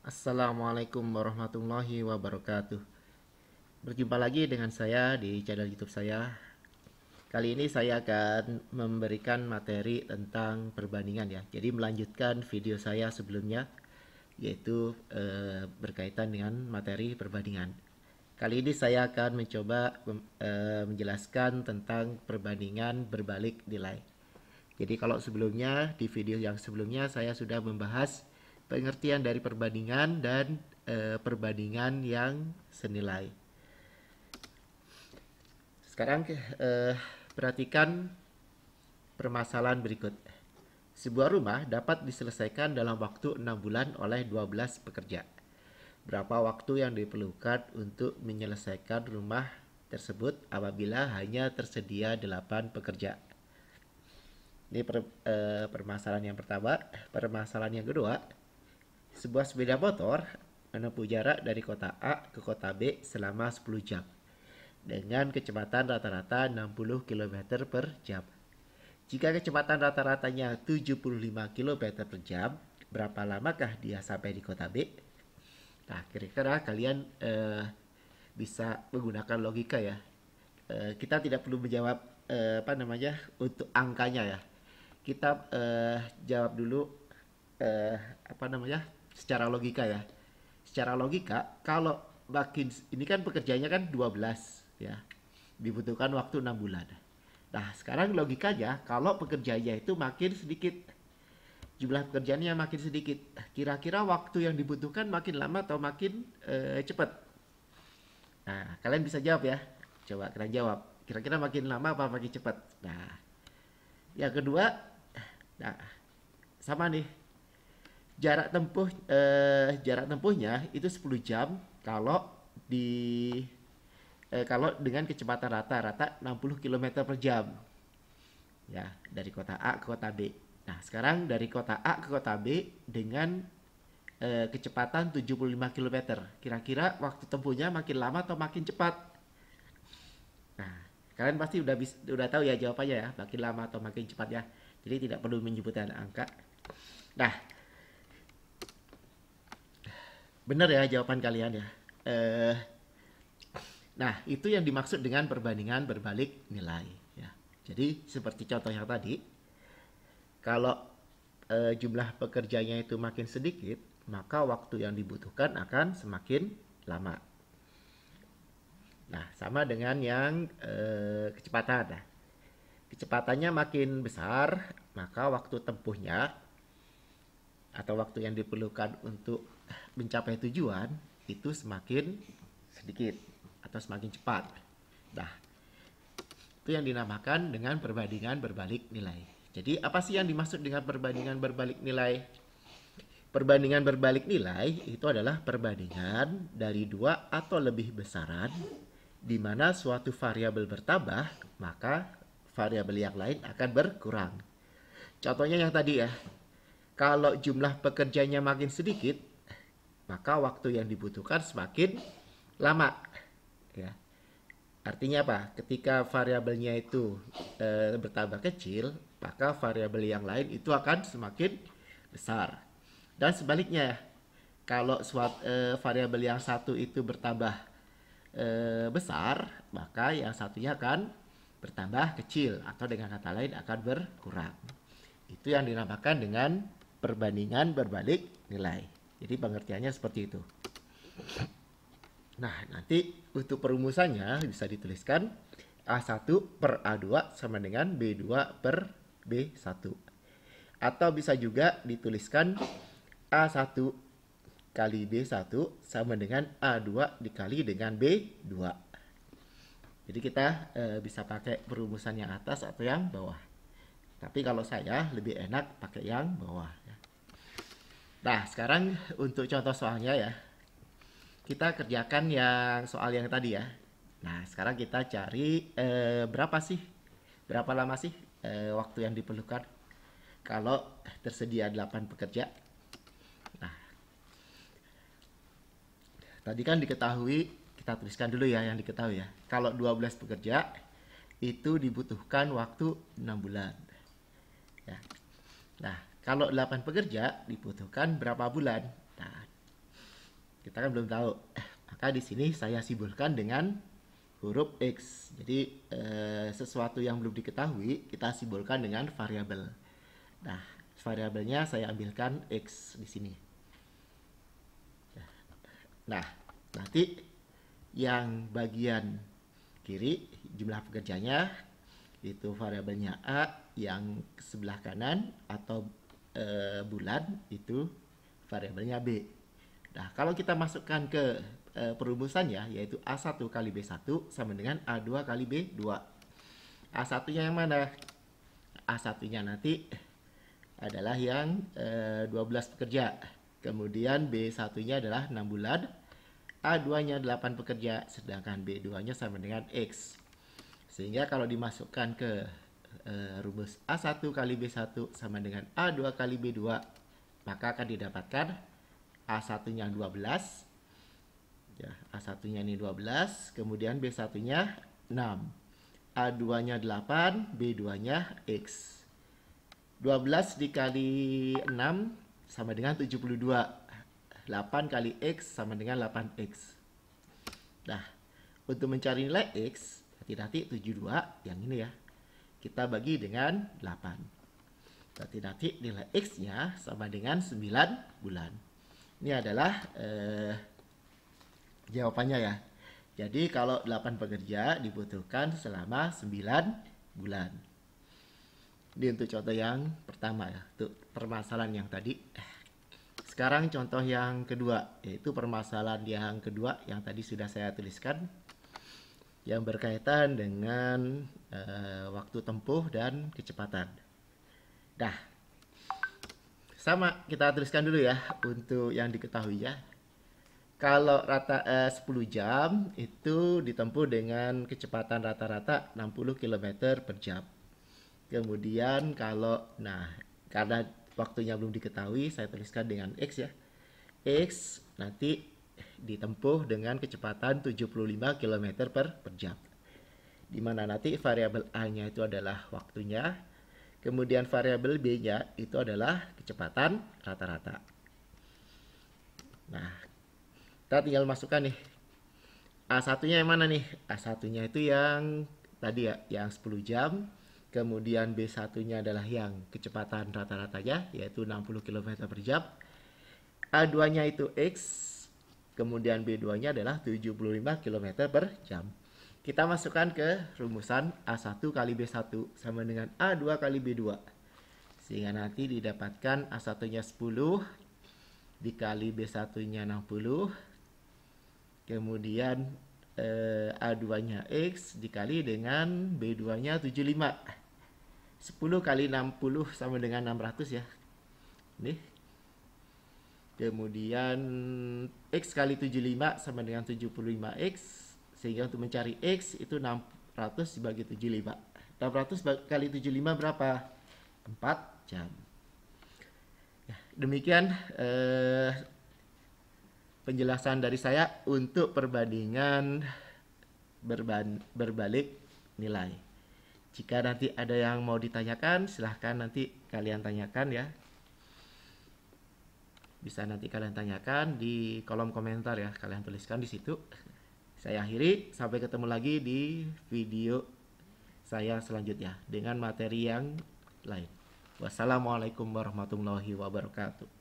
Assalamualaikum warahmatullahi wabarakatuh. Berjumpa lagi dengan saya di channel YouTube saya. Kali ini saya akan memberikan materi tentang perbandingan ya. Jadi melanjutkan video saya sebelumnya, yaitu berkaitan dengan materi perbandingan. Kali ini saya akan mencoba menjelaskan tentang perbandingan berbalik nilai. Jadi kalau sebelumnya di video yang sebelumnya saya sudah membahas pengertian dari perbandingan dan perbandingan yang senilai. Sekarang perhatikan permasalahan berikut. Sebuah rumah dapat diselesaikan dalam waktu 6 bulan oleh 12 pekerja. Berapa waktu yang diperlukan untuk menyelesaikan rumah tersebut apabila hanya tersedia 8 pekerja? Ini permasalahan yang pertama. Permasalahan yang kedua, sebuah sepeda motor menempuh jarak dari kota A ke kota B selama 10 jam dengan kecepatan rata-rata 60 km per jam. Jika kecepatan rata-ratanya 75 km per jam, berapa lamakah dia sampai di kota B? Nah, kira-kira kalian bisa menggunakan logika ya. Kita tidak perlu menjawab untuk angkanya ya. Kita jawab dulu apa namanya secara logika ya. Secara logika, kalau makin ini kan pekerjaannya kan 12 ya. Dibutuhkan waktu 6 bulan. Nah, sekarang logikanya kalau pekerjaannya itu makin sedikit, jumlah pekerjaannya makin sedikit, kira-kira waktu yang dibutuhkan makin lama atau makin cepat? Nah, kalian bisa jawab ya. Coba kalian jawab. Kira-kira makin lama apa makin cepat? Nah, yang kedua, nah, sama nih. Jarak tempuhnya itu 10 jam kalau di kalau dengan kecepatan rata-rata 60 km per jam. Ya, dari kota A ke kota B. Nah, sekarang dari kota A ke kota B dengan kecepatan 75 km. Kira-kira waktu tempuhnya makin lama atau makin cepat? Nah, kalian pasti udah tahu ya jawabannya ya, makin lama atau makin cepat ya. Jadi tidak perlu menyebutkan angka. Nah, benar ya jawaban kalian ya. Nah, itu yang dimaksud dengan perbandingan berbalik nilai ya. Jadi seperti contoh yang tadi, kalau jumlah pekerjanya itu makin sedikit, maka waktu yang dibutuhkan akan semakin lama. Nah, sama dengan yang kecepatan. Nah, kecepatannya makin besar, maka waktu tempuhnya atau waktu yang diperlukan untuk mencapai tujuan itu semakin sedikit atau semakin cepat. Nah, itu yang dinamakan dengan perbandingan berbalik nilai. Jadi, apa sih yang dimaksud dengan perbandingan berbalik nilai? Perbandingan berbalik nilai itu adalah perbandingan dari dua atau lebih besaran di mana suatu variabel bertambah, maka variabel yang lain akan berkurang. Contohnya yang tadi ya, kalau jumlah pekerjanya makin sedikit, maka waktu yang dibutuhkan semakin lama. Ya. Artinya apa? Ketika variabelnya itu bertambah kecil, maka variabel yang lain itu akan semakin besar. Dan sebaliknya, kalau variabel yang satu itu bertambah besar, maka yang satunya akan bertambah kecil atau dengan kata lain akan berkurang. Itu yang dinamakan dengan perbandingan berbalik nilai. Jadi pengertiannya seperti itu. Nah, nanti untuk perumusannya bisa dituliskan A1 per A2 sama dengan B2 per B1. Atau bisa juga dituliskan A1 kali B1 sama dengan A2 dikali dengan B2. Jadi kita bisa pakai perumusan yang atas atau yang bawah. Tapi kalau saya lebih enak pakai yang bawah. Nah, sekarang untuk contoh soalnya ya. Kita kerjakan yang soal yang tadi ya. Nah, sekarang kita cari berapa lama sih waktu yang diperlukan kalau tersedia 8 pekerja. Nah, tadi kan diketahui, kita tuliskan dulu ya yang diketahui ya. Kalau 12 pekerja itu dibutuhkan waktu 6 bulan. Ya. Nah, kalau 8 pekerja dibutuhkan berapa bulan? Nah, Kita kan belum tahu. Maka di sini saya simbolkan dengan huruf X. Jadi sesuatu yang belum diketahui kita simbolkan dengan variabel. Nah, variabelnya saya ambilkan X di sini. Nah, nanti yang bagian kiri jumlah pekerjanya itu variabelnya A, yang sebelah kanan atau bulan itu variabelnya B. Nah, kalau kita masukkan ke perumusannya, yaitu A1 kali B1 sama dengan A2 kali B2. A1-nya yang mana? A1-nya nanti adalah yang 12 pekerja. Kemudian B1-nya adalah 6 bulan. A2-nya 8 pekerja, sedangkan B2-nya sama dengan X. Sehingga kalau dimasukkan ke rumus A1 kali B1 sama dengan A2 kali B2, maka akan didapatkan A1-nya 12. Ya, A1-nya ini 12, kemudian B1-nya 6. A2-nya 8, B2-nya X. 12 dikali 6 sama dengan 72. 8 kali X sama dengan 8X. Nah, untuk mencari nilai X, nanti 72 yang ini ya, kita bagi dengan 8. Berarti nanti nilai X-nya sama dengan 9 bulan. Ini adalah jawabannya ya. Jadi kalau 8 pekerja dibutuhkan selama 9 bulan. Ini untuk contoh yang pertama ya, untuk permasalahan yang tadi. Sekarang contoh yang kedua, yaitu permasalahan yang kedua yang tadi sudah saya tuliskan, yang berkaitan dengan waktu tempuh dan kecepatan. Nah, sama kita tuliskan dulu ya untuk yang diketahui ya. Kalau rata 10 jam itu ditempuh dengan kecepatan rata-rata 60 km per jam. Kemudian kalau, karena waktunya belum diketahui, saya tuliskan dengan X ya. X nanti ditempuh dengan kecepatan 75 km per jam. Dimana nanti variabel A-nya itu adalah waktunya, kemudian variabel B-nya itu adalah kecepatan rata-rata. Nah, kita tinggal masukkan nih. A1-nya yang mana nih? A1-nya itu yang tadi ya, yang 10 jam. Kemudian B1-nya adalah yang kecepatan rata-ratanya, yaitu 60 km per jam. A2-nya itu X. Kemudian B2-nya adalah 75 km per jam. Kita masukkan ke rumusan A1 kali B1 sama dengan A2 kali B2. Sehingga nanti didapatkan A1-nya 10 dikali B1-nya 60. Kemudian A2-nya X dikali dengan B2-nya 75. 10 kali 60 sama dengan 600 ya. Nih. Kemudian X kali 75 sama dengan 75X. Sehingga untuk mencari X itu 600 dibagi 75. 600 kali 75 berapa? 4 jam. Ya, demikian penjelasan dari saya untuk perbandingan berbalik nilai. Jika nanti ada yang mau ditanyakan, silahkan nanti kalian tanyakan ya. Bisa nanti kalian tanyakan di kolom komentar ya, kalian tuliskan di situ. Saya akhiri, sampai ketemu lagi di video saya selanjutnya dengan materi yang lain. Wassalamualaikum warahmatullahi wabarakatuh.